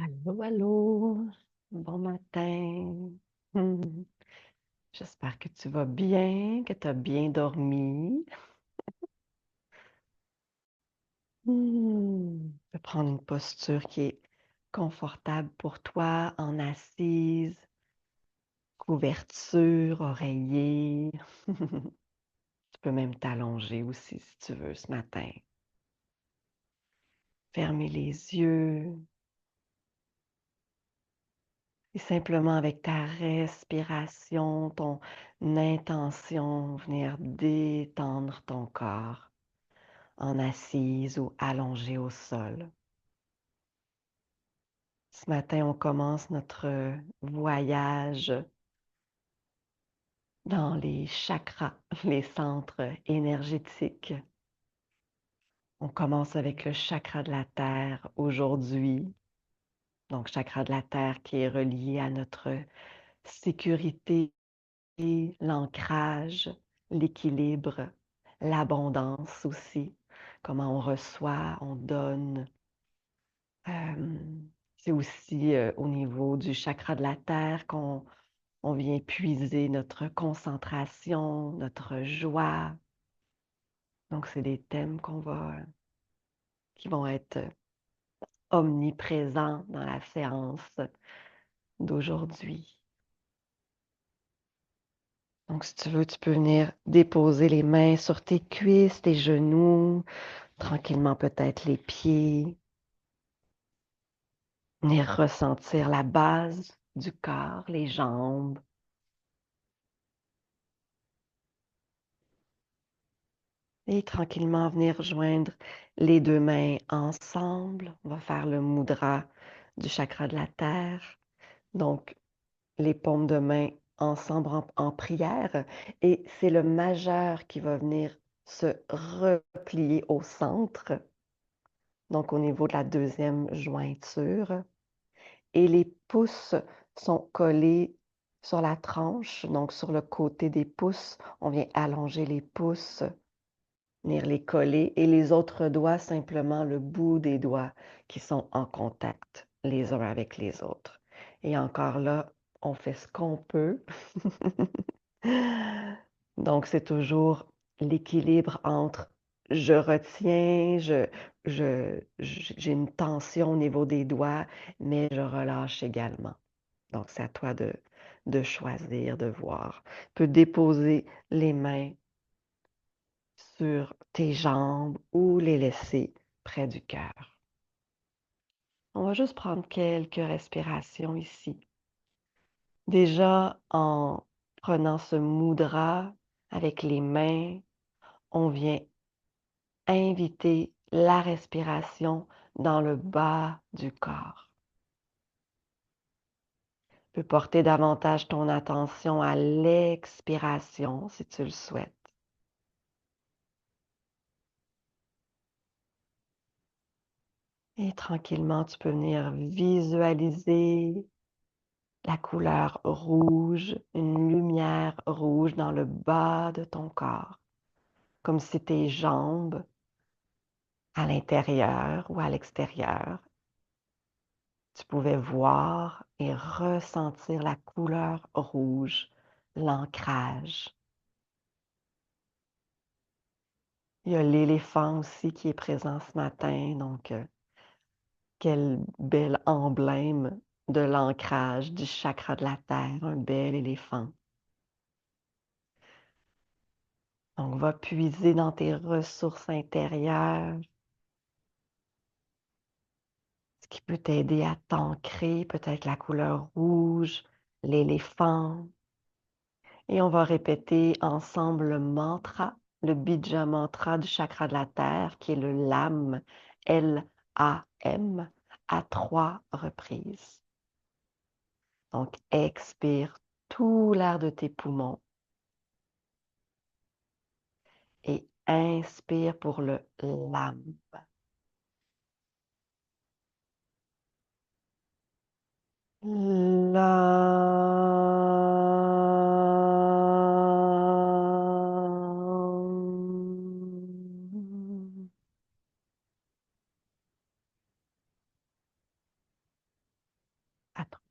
Allô, allô, bon matin. Hmm. J'espère que tu vas bien, que tu as bien dormi. Tu peux prendre une posture qui est confortable pour toi, en assise, couverture, oreiller. Tu peux même t'allonger aussi si tu veux ce matin. Fermer les yeux et simplement avec ta respiration, ton intention, venir détendre ton corps en assise ou allongée au sol. Ce matin, on commence notre voyage dans les chakras, les centres énergétiques. On commence avec le chakra de la terre aujourd'hui. Donc, chakra de la terre qui est relié à notre sécurité, l'ancrage, l'équilibre, l'abondance aussi. Comment on reçoit, on donne. Euh, c'est aussi au niveau du chakra de la terre qu'on vient puiser notre concentration, notre joie. Donc, c'est des thèmes qui vont être omniprésents dans la séance d'aujourd'hui. Donc, si tu veux, tu peux venir déposer les mains sur tes cuisses, tes genoux, tranquillement peut-être les pieds, venir ressentir la base du corps, les jambes. Et tranquillement venir joindre les deux mains ensemble. On va faire le mudra du chakra de la terre. Donc, les paumes de main ensemble en prière. Et c'est le majeur qui va venir se replier au centre, donc au niveau de la deuxième jointure. Et les pouces sont collés sur la tranche, donc sur le côté des pouces. On vient allonger les pouces, venir les coller, et les autres doigts, simplement le bout des doigts qui sont en contact les uns avec les autres. Et encore là, on fait ce qu'on peut. Donc, c'est toujours l'équilibre entre je retiens, j'ai une tension au niveau des doigts, mais je relâche également. Donc, c'est à toi de choisir, de voir. Tu peux déposer les mains sur tes jambes ou les laisser près du cœur. On va juste prendre quelques respirations ici. Déjà, en prenant ce mudra avec les mains, on vient inviter la respiration dans le bas du corps. Tu peux porter davantage ton attention à l'expiration si tu le souhaites. Et tranquillement, tu peux venir visualiser la couleur rouge, une lumière rouge dans le bas de ton corps, comme si tes jambes, à l'intérieur ou à l'extérieur, tu pouvais voir et ressentir la couleur rouge, l'ancrage. Il y a l'éléphant aussi qui est présent ce matin, donc quel bel emblème de l'ancrage du chakra de la terre, un bel éléphant. Donc, va puiser dans tes ressources intérieures, ce qui peut t'aider à t'ancrer, peut-être la couleur rouge, l'éléphant. Et on va répéter ensemble le mantra, le bija mantra du chakra de la terre, qui est le LAM, L-A-M, à 3 reprises. Donc, expire tout l'air de tes poumons et inspire pour le LAM. LAM.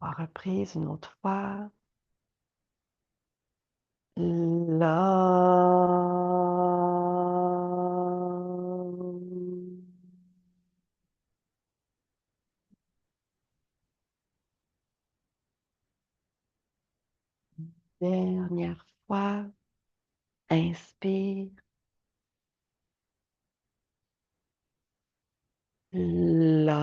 3 reprises, une autre fois. Là. Dernière fois. Inspire. Là.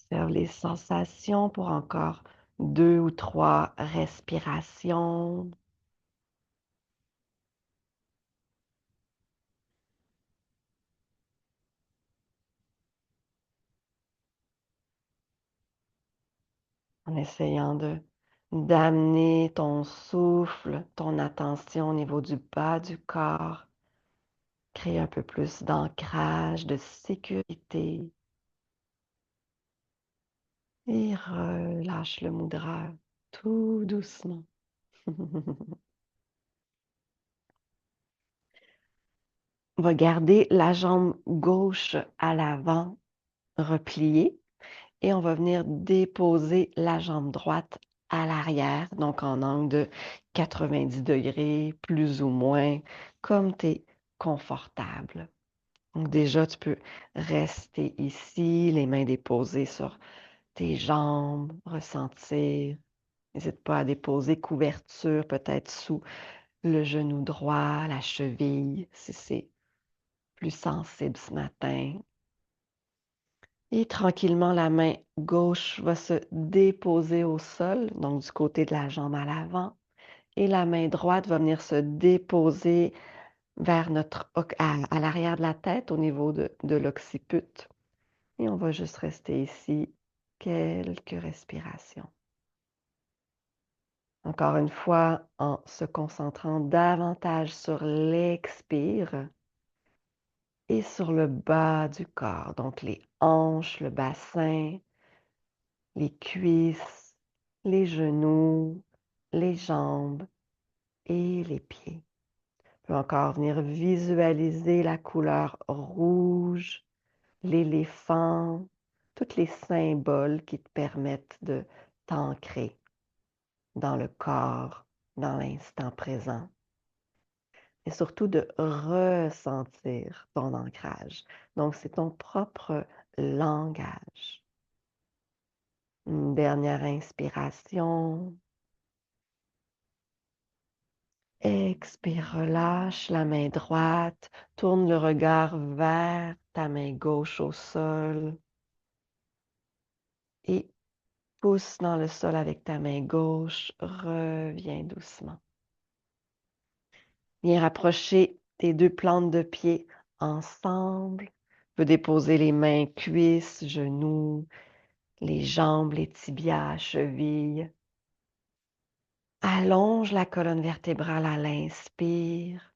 Observe les sensations pour encore 2 ou 3 respirations. En essayant d'amener ton souffle, ton attention au niveau du bas du corps. Créer un peu plus d'ancrage, de sécurité. Et relâche le mudra tout doucement. On va garder la jambe gauche à l'avant, repliée, et on va venir déposer la jambe droite à l'arrière, donc en angle de 90 degrés, plus ou moins, comme tu es confortable. Donc déjà, tu peux rester ici, les mains déposées sur tes jambes, ressentir. N'hésite pas à déposer couverture peut-être sous le genou droit, la cheville, si c'est plus sensible ce matin. Et tranquillement, la main gauche va se déposer au sol, donc du côté de la jambe à l'avant. Et la main droite va venir se déposer vers à l'arrière de la tête, au niveau de l'occiput. Et on va juste rester ici quelques respirations. Encore une fois, en se concentrant davantage sur l'expire et sur le bas du corps, donc les hanches, le bassin, les cuisses, les genoux, les jambes et les pieds. On peut encore venir visualiser la couleur rouge, l'éléphant, tous les symboles qui te permettent de t'ancrer dans le corps, dans l'instant présent. Et surtout de ressentir ton ancrage. Donc, c'est ton propre langage. Une dernière inspiration. Expire, relâche la main droite, tourne le regard vers ta main gauche au sol et pousse dans le sol avec ta main gauche. Reviens doucement. Viens rapprocher tes deux plantes de pied ensemble. Tu peux déposer les mains cuisses, genoux, les jambes, les tibias, chevilles. Allonge la colonne vertébrale à l'inspire.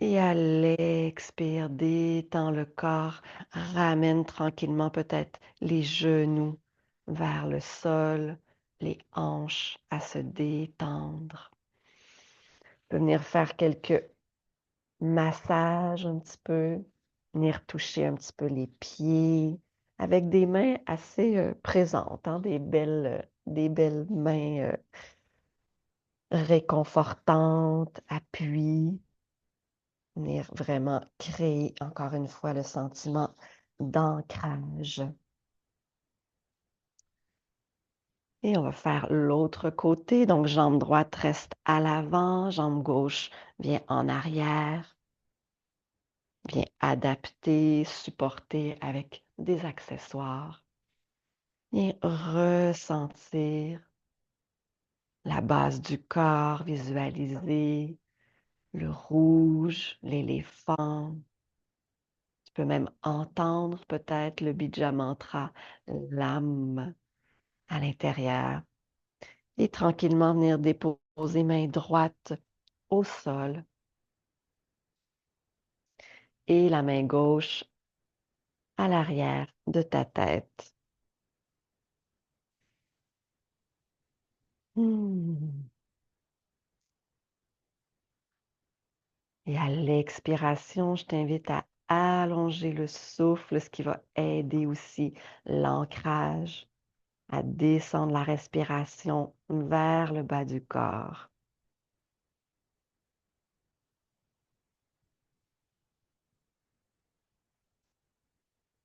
Et à l'expire, détends le corps. Ramène tranquillement peut-être les genoux vers le sol, les hanches à se détendre. Tu peux venir faire quelques massages un petit peu, venir toucher un petit peu les pieds avec des mains assez présentes, hein, des belles mains réconfortantes, appui, venir vraiment créer encore une fois le sentiment d'ancrage. Et on va faire l'autre côté. Donc, jambe droite reste à l'avant, jambe gauche vient en arrière. Bien adapter, supporter avec des accessoires. Bien ressentir la base du corps, visualiser le rouge, l'éléphant. Tu peux même entendre peut-être le bija mantra, l'âme à l'intérieur. Et tranquillement venir déposer main droite au sol et la main gauche à l'arrière de ta tête. Hmm. Et à l'expiration, je t'invite à allonger le souffle, ce qui va aider aussi l'ancrage, à descendre la respiration vers le bas du corps.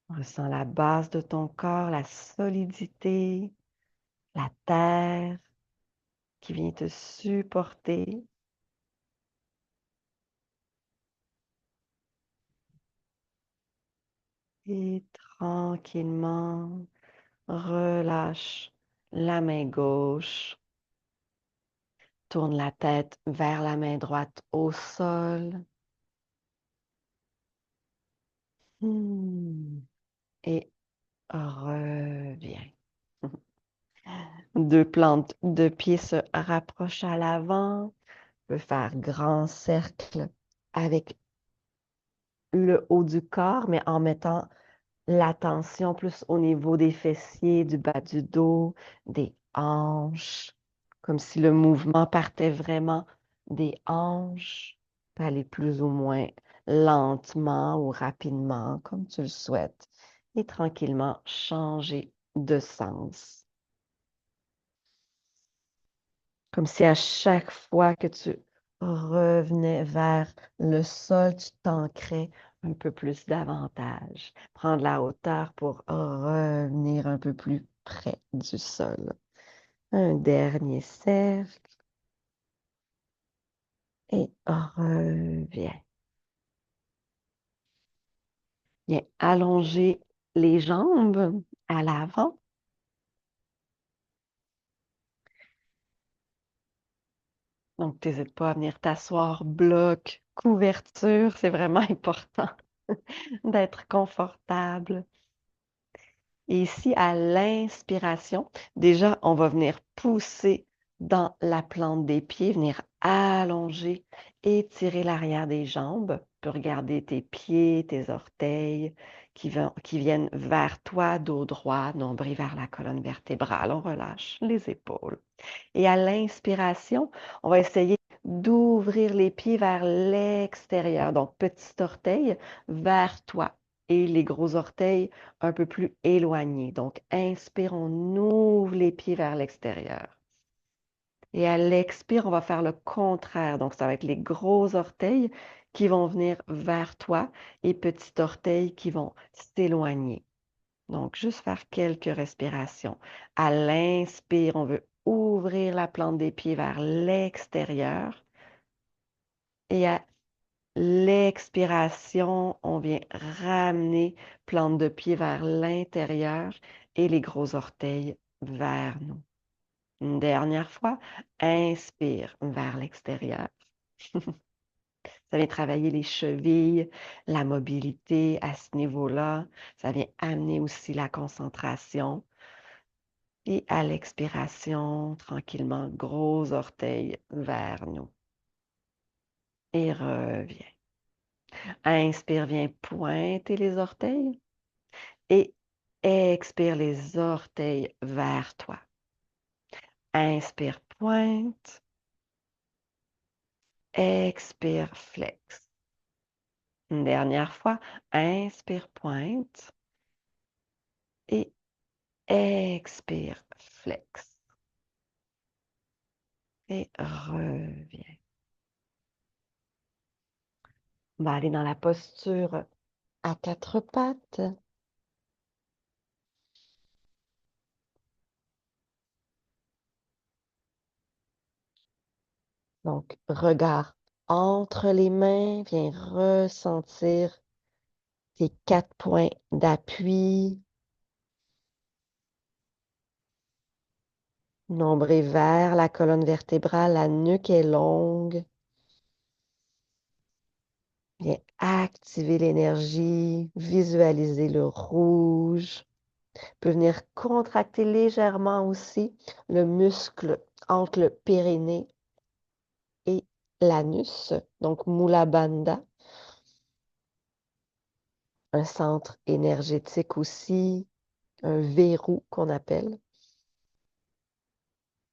Ressens la base de ton corps, la solidité, la terre qui vient te supporter. Et tranquillement, relâche la main gauche. Tourne la tête vers la main droite au sol. Et reviens. Deux plantes de pieds se rapprochent à l'avant. Tu peux faire grand cercle avec le haut du corps, mais en mettant l'attention plus au niveau des fessiers, du bas du dos, des hanches, comme si le mouvement partait vraiment des hanches. Tu peux aller plus ou moins lentement ou rapidement, comme tu le souhaites, et tranquillement changer de sens. Comme si à chaque fois que tu revenais vers le sol, tu t'ancrais un peu plus davantage. Prendre la hauteur pour revenir un peu plus près du sol. Un dernier cercle et reviens. Viens allonger les jambes à l'avant. Donc, n'hésite pas à venir t'asseoir, bloc, couverture. C'est vraiment important d'être confortable. Et ici, à l'inspiration, déjà, on va venir pousser dans la plante des pieds, venir allonger, étirer l'arrière des jambes. Tu peux regarder tes pieds, tes orteils qui viennent vers toi, dos droit, nombril vers la colonne vertébrale. On relâche les épaules. Et à l'inspiration, on va essayer d'ouvrir les pieds vers l'extérieur. Donc, petit orteil vers toi et les gros orteils un peu plus éloignés. Donc, inspire, on ouvre les pieds vers l'extérieur. Et à l'expire, on va faire le contraire. Donc, ça va être les gros orteils qui vont venir vers toi et petits orteils qui vont s'éloigner. Donc, juste faire quelques respirations. À l'inspire, on veut ouvrir la plante des pieds vers l'extérieur. Et à l'expiration, on vient ramener plante de pied vers l'intérieur et les gros orteils vers nous. Une dernière fois, inspire vers l'extérieur. Ça vient travailler les chevilles, la mobilité à ce niveau-là. Ça vient amener aussi la concentration. Et à l'expiration, tranquillement, gros orteils vers nous. Et reviens. Inspire, viens pointer les orteils. Et expire les orteils vers toi. Inspire, pointe. Expire, flex. Une dernière fois, inspire, pointe. Et expire, flex. Et reviens. On va aller dans la posture à quatre pattes. Donc, regard entre les mains, viens ressentir tes quatre points d'appui. Nombril vers la colonne vertébrale, la nuque est longue. Viens activer l'énergie, visualiser le rouge. Peut venir contracter légèrement aussi le muscle entre le périnée et l'anus, donc Mula Bandha, un centre énergétique aussi, un verrou qu'on appelle.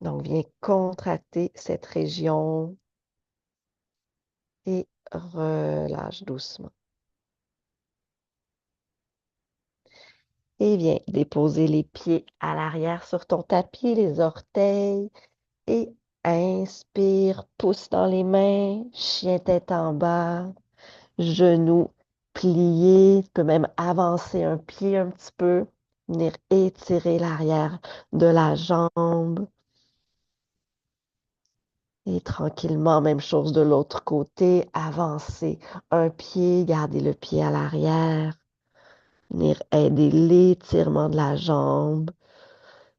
Donc, viens contracter cette région et relâche doucement. Et viens déposer les pieds à l'arrière sur ton tapis, les orteils. Et inspire, pouce dans les mains, chien tête en bas, genoux pliés. Tu peux même avancer un pied un petit peu, venir étirer l'arrière de la jambe. Et tranquillement, même chose de l'autre côté, avancer un pied, garder le pied à l'arrière, venir aider l'étirement de la jambe,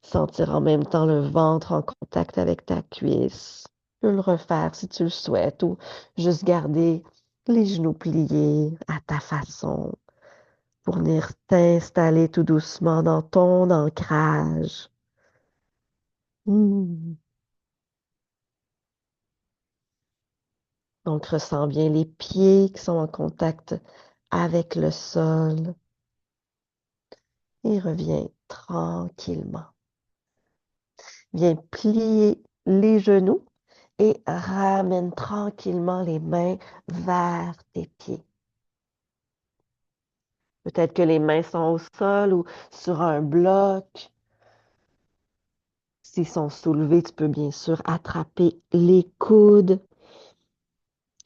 sentir en même temps le ventre en contact avec ta cuisse. Tu peux le refaire si tu le souhaites ou juste garder les genoux pliés à ta façon pour venir t'installer tout doucement dans ton ancrage. Hmm. Donc, ressens bien les pieds qui sont en contact avec le sol et reviens tranquillement. Viens plier les genoux et ramène tranquillement les mains vers tes pieds. Peut-être que les mains sont au sol ou sur un bloc. S'ils sont soulevés, tu peux bien sûr attraper les coudes.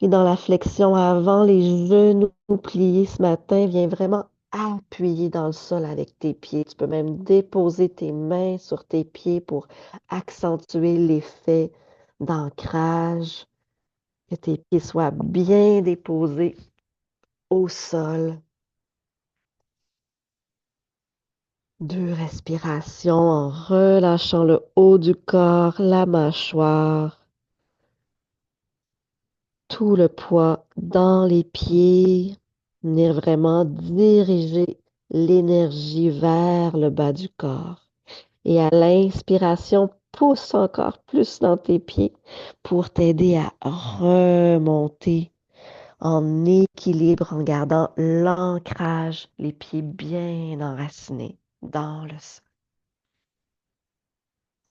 Et dans la flexion avant, les genoux pliés ce matin, viens vraiment appuyer dans le sol avec tes pieds. Tu peux même déposer tes mains sur tes pieds pour accentuer l'effet d'ancrage, que tes pieds soient bien déposés au sol. 2 respirations en relâchant le haut du corps, la mâchoire, tout le poids dans les pieds. Venir vraiment diriger l'énergie vers le bas du corps. Et à l'inspiration, pousse encore plus dans tes pieds pour t'aider à remonter en équilibre en gardant l'ancrage, les pieds bien enracinés dans le sol.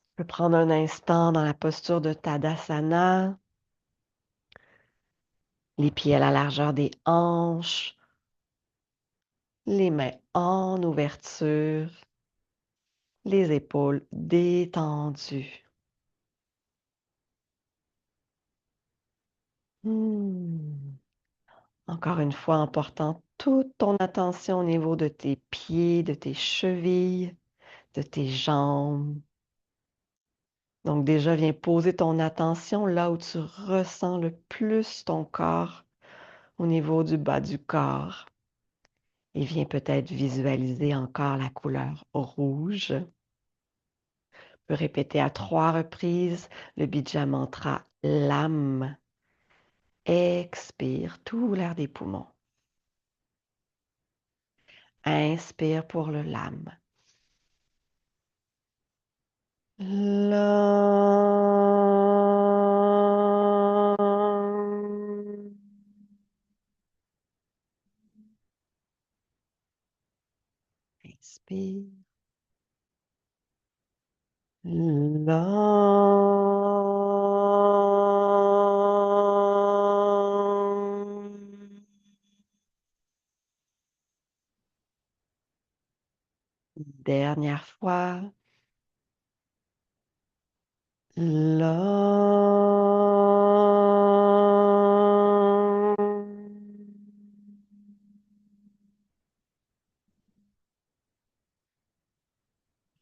Tu peux prendre un instant dans la posture de Tadasana, les pieds à la largeur des hanches, les mains en ouverture, les épaules détendues. Hmm. Encore une fois, en portant toute ton attention au niveau de tes pieds, de tes chevilles, de tes jambes. Donc déjà, viens poser ton attention là où tu ressens le plus ton corps au niveau du bas du corps. Et viens peut-être visualiser encore la couleur rouge. Tu peux répéter à 3 reprises le Bija Mantra LAM. Expire tout l'air des poumons. Inspire pour le LAM. LAM. Inspire. LAM. Dernière fois. LAM.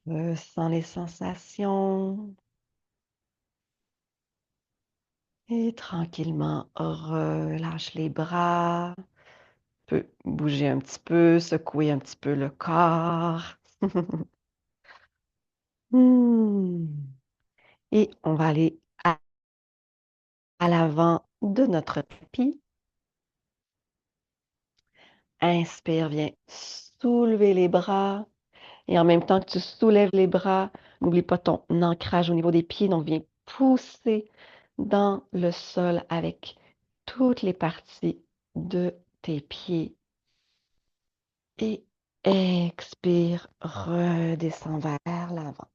Ressens les sensations et tranquillement relâche les bras. Tu peux bouger un petit peu, secouer un petit peu le corps. Hmm. Et on va aller à l'avant de notre tapis. Inspire, viens soulever les bras. Et en même temps que tu soulèves les bras, n'oublie pas ton ancrage au niveau des pieds. Donc, viens pousser dans le sol avec toutes les parties de tes pieds. Et expire, redescends vers l'avant.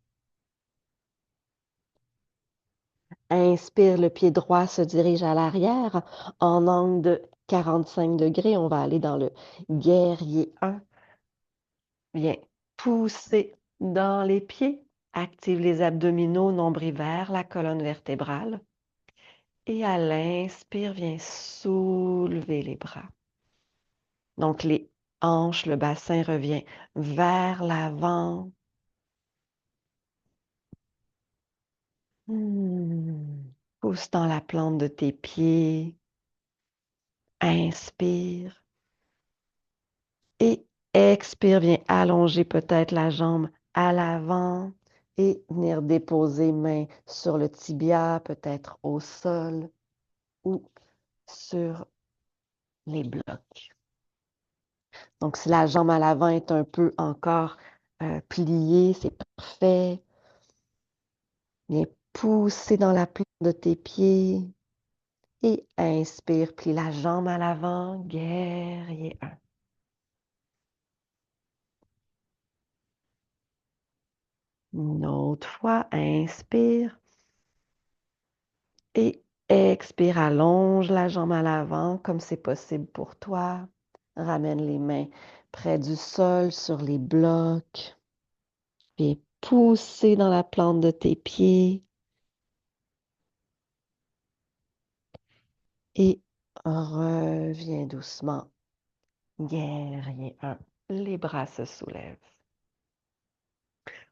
Inspire, le pied droit se dirige à l'arrière en angle de 45 degrés. On va aller dans le guerrier 1. Viens pousser dans les pieds. Active les abdominaux, nombril vers la colonne vertébrale. Et à l'inspire, viens soulever les bras. Donc, les hanches, le bassin revient vers l'avant. Pousse dans la plante de tes pieds. Inspire. Et expire, viens allonger peut-être la jambe à l'avant et venir déposer main sur le tibia, peut-être au sol ou sur les blocs. Donc, si la jambe à l'avant est un peu encore pliée, c'est parfait. Viens pousser dans la plante de tes pieds et inspire, plie la jambe à l'avant, guerrier 1. Une autre fois, inspire et expire, allonge la jambe à l'avant comme c'est possible pour toi. Ramène les mains près du sol, sur les blocs. Viens pousser dans la plante de tes pieds. Et reviens doucement. Guerrier 1. Les bras se soulèvent.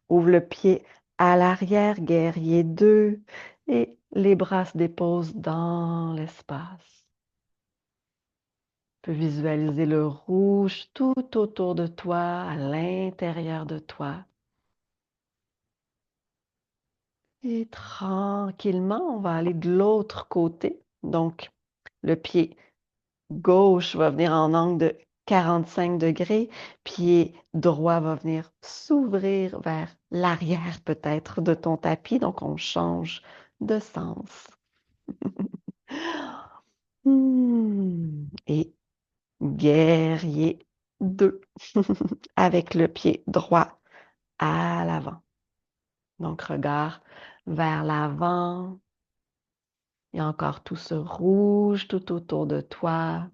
Ouvre le pied à l'arrière, guerrier 2. Et les bras se déposent dans l'espace. Tu peux visualiser le rouge tout autour de toi, à l'intérieur de toi. Et tranquillement, on va aller de l'autre côté. Donc, le pied gauche va venir en angle de 45 degrés. Pied droit va venir s'ouvrir vers l'arrière peut-être de ton tapis. Donc, on change de sens. Et guerrier 2 avec le pied droit à l'avant. Donc, regard vers l'avant. Il y a encore tout ce rouge tout autour de toi.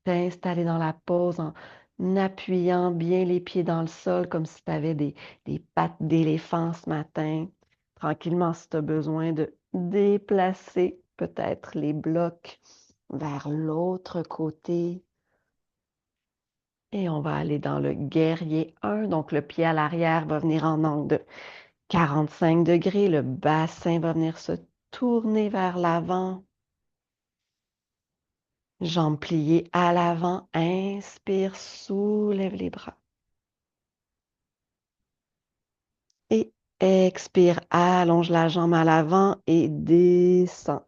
T'installer dans la pose en appuyant bien les pieds dans le sol comme si tu avais des pattes d'éléphant ce matin. Tranquillement, si tu as besoin de déplacer peut-être les blocs vers l'autre côté. Et on va aller dans le guerrier 1. Donc, le pied à l'arrière va venir en angle de 45 degrés. Le bassin va venir se tourner vers l'avant. Jambes pliées à l'avant. Inspire, soulève les bras. Et expire, allonge la jambe à l'avant et descends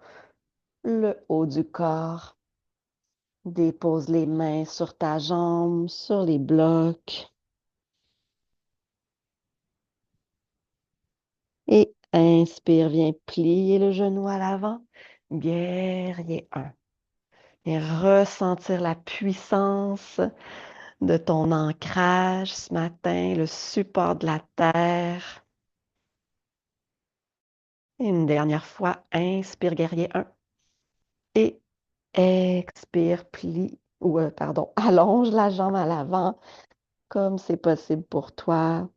le haut du corps. Dépose les mains sur ta jambe, sur les blocs. Et inspire, viens plier le genou à l'avant. Guerrier 1. Et ressentir la puissance de ton ancrage ce matin, le support de la terre. Et une dernière fois, inspire, guerrier 1. Et expire, plie, allonge la jambe à l'avant comme c'est possible pour toi.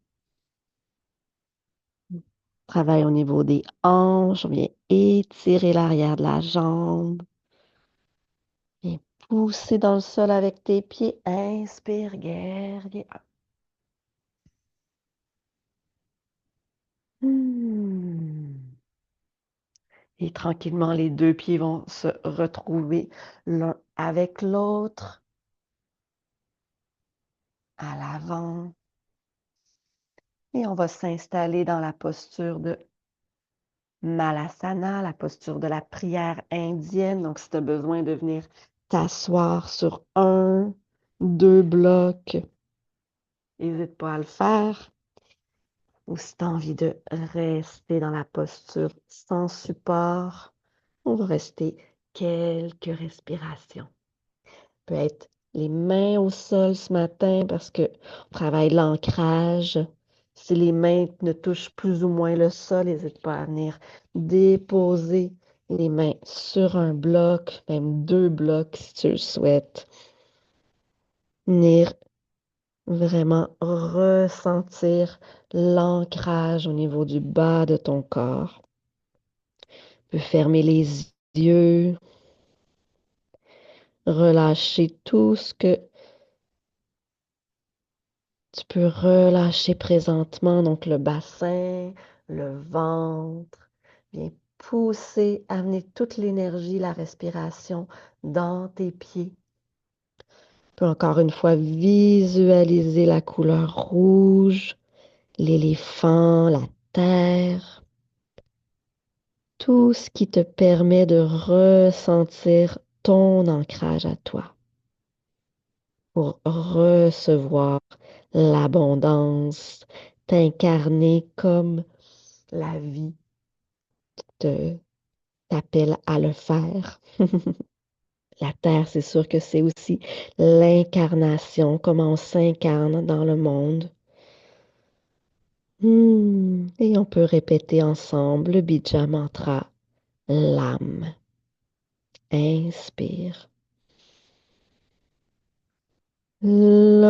Travaille au niveau des hanches, on vient étirer l'arrière de la jambe. Viens pousser dans le sol avec tes pieds. Inspire, guerrier 1. Et tranquillement, les deux pieds vont se retrouver l'un avec l'autre à l'avant. Et on va s'installer dans la posture de Malasana, la posture de la prière indienne. Donc, si tu as besoin de venir t'asseoir sur un, deux blocs, n'hésite pas à le faire. Ou si tu as envie de rester dans la posture sans support, on va rester quelques respirations. Peut être les mains au sol ce matin parce qu'on travaille l'ancrage Si les mains ne touchent plus ou moins le sol, n'hésite pas à venir déposer les mains sur un bloc, même deux blocs si tu le souhaites. Venir vraiment ressentir l'ancrage au niveau du bas de ton corps. Tu peux fermer les yeux, relâcher tout ce que tu peux relâcher présentement, donc le bassin, le ventre. Viens pousser, amener toute l'énergie, la respiration dans tes pieds. Tu peux encore une fois visualiser la couleur rouge, l'éléphant, la terre, tout ce qui te permet de ressentir ton ancrage à toi pour recevoir l'abondance, t'incarner comme la vie te t'appelle à le faire. La Terre, c'est sûr que c'est aussi l'incarnation, comment on s'incarne dans le monde. Et on peut répéter ensemble le Bija Mantra, l'âme. Inspire. L'âme.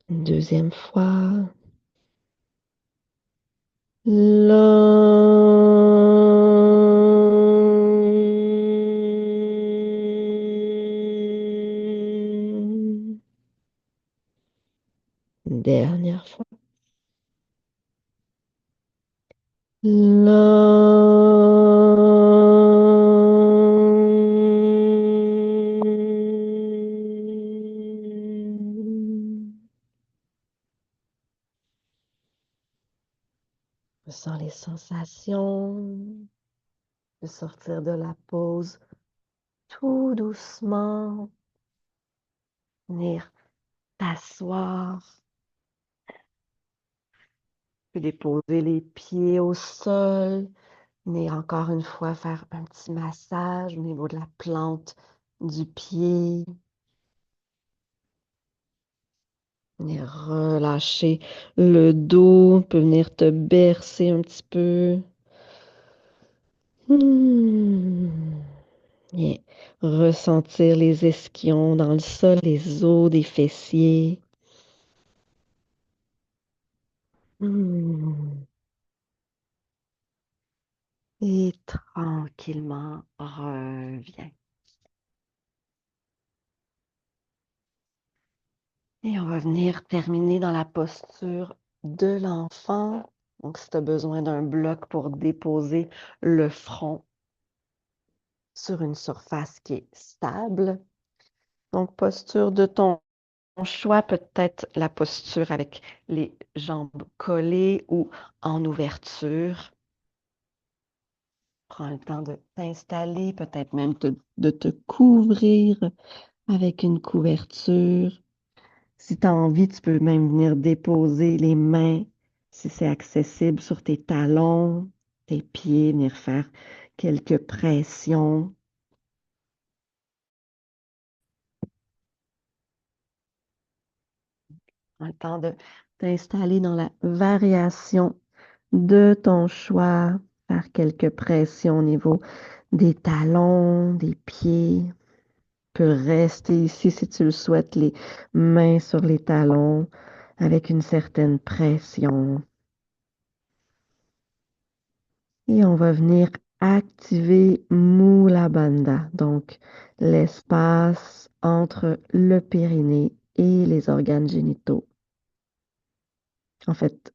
Une deuxième fois. L'âme. Une dernière fois. L'âme. Ressens les sensations de sortir de la pause tout doucement, venir t'asseoir, puis déposer les pieds au sol, venir encore une fois faire un petit massage au niveau de la plante du pied, venir relâcher le dos, peut venir te bercer un petit peu. Et ressentir les ischions dans le sol, les os des fessiers. Hmm. Et tranquillement, reviens. Et on va venir terminer dans la posture de l'enfant. Donc, si tu as besoin d'un bloc pour déposer le front sur une surface qui est stable. Donc, posture de ton choix, peut-être la posture avec les jambes collées ou en ouverture. Prends le temps de t'installer, peut-être même de te couvrir avec une couverture. Si tu as envie, tu peux même venir déposer les mains, si c'est accessible, sur tes talons, tes pieds, venir faire quelques pressions. Prends le temps de t'installer dans la variation de ton choix, faire quelques pressions au niveau des talons, des pieds. Tu peux rester ici si tu le souhaites, les mains sur les talons avec une certaine pression. Et on va venir activer Mula Bandha, donc l'espace entre le périnée et les organes génitaux. En fait,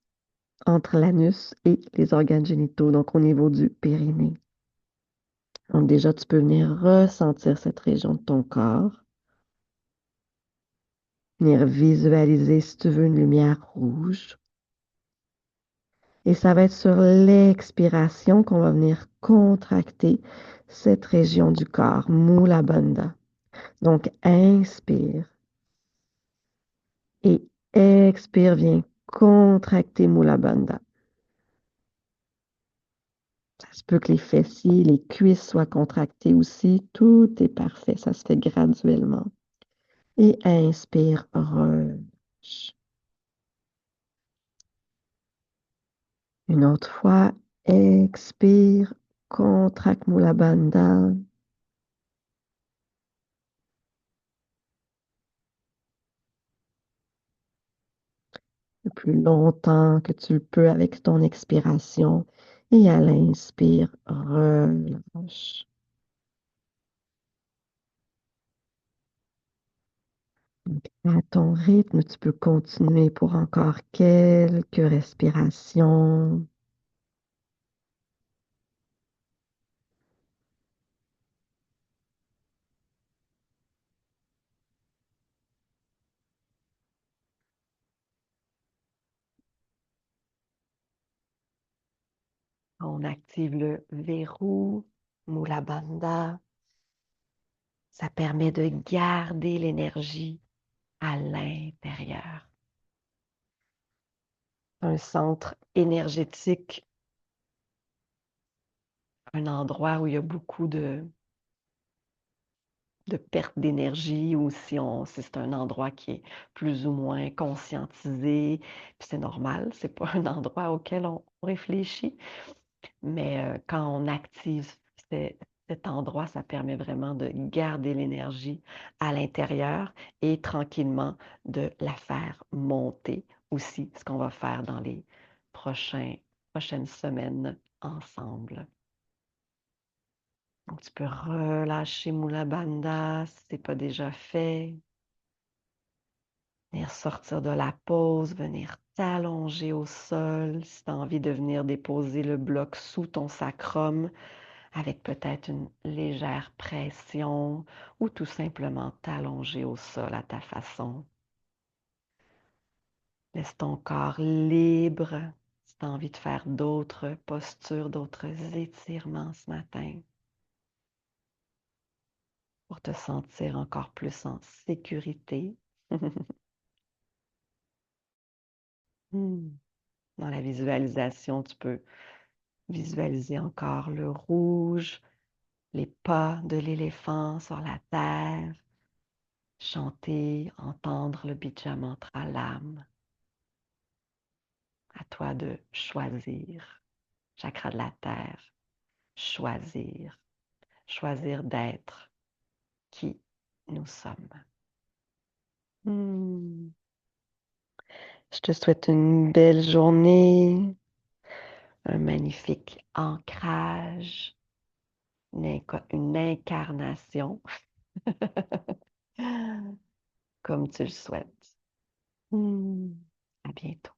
entre l'anus et les organes génitaux, donc au niveau du périnée. Donc déjà, tu peux venir ressentir cette région de ton corps, venir visualiser, si tu veux, une lumière rouge. Et ça va être sur l'expiration qu'on va venir contracter cette région du corps, Mula Bandha. Donc, inspire et expire, viens contracter Mula Bandha. Ça se peut que les fessiers, les cuisses soient contractées aussi. Tout est parfait. Ça se fait graduellement. Et inspire, relâche. Une autre fois, expire, contracte Mula Bandha. Le plus longtemps que tu le peux avec ton expiration. Et à l'inspire, relâche. À ton rythme, tu peux continuer pour encore quelques respirations. On active le verrou, Mula Bandha. Ça permet de garder l'énergie à l'intérieur. Un centre énergétique, un endroit où il y a beaucoup de perte d'énergie ou si c'est un endroit qui est plus ou moins conscientisé, puis c'est normal, c'est pas un endroit auquel on réfléchit, mais quand on active cet endroit, ça permet vraiment de garder l'énergie à l'intérieur et tranquillement de la faire monter aussi, ce qu'on va faire dans les prochaines semaines ensemble. Donc, tu peux relâcher Mula Bandha si ce n'est pas déjà fait. Venir sortir de la pause, venir t'allonger au sol. Si tu as envie de venir déposer le bloc sous ton sacrum avec peut-être une légère pression ou tout simplement t'allonger au sol à ta façon. Laisse ton corps libre si tu as envie de faire d'autres postures, d'autres étirements ce matin, pour te sentir encore plus en sécurité. Dans la visualisation, tu peux visualiser encore le rouge, les pas de l'éléphant sur la terre, chanter, entendre le Bija Mantra l'âme. À toi de choisir, chakra de la terre, choisir, choisir d'être qui nous sommes. Je te souhaite une belle journée, un magnifique ancrage, une incarnation comme tu le souhaites. À bientôt.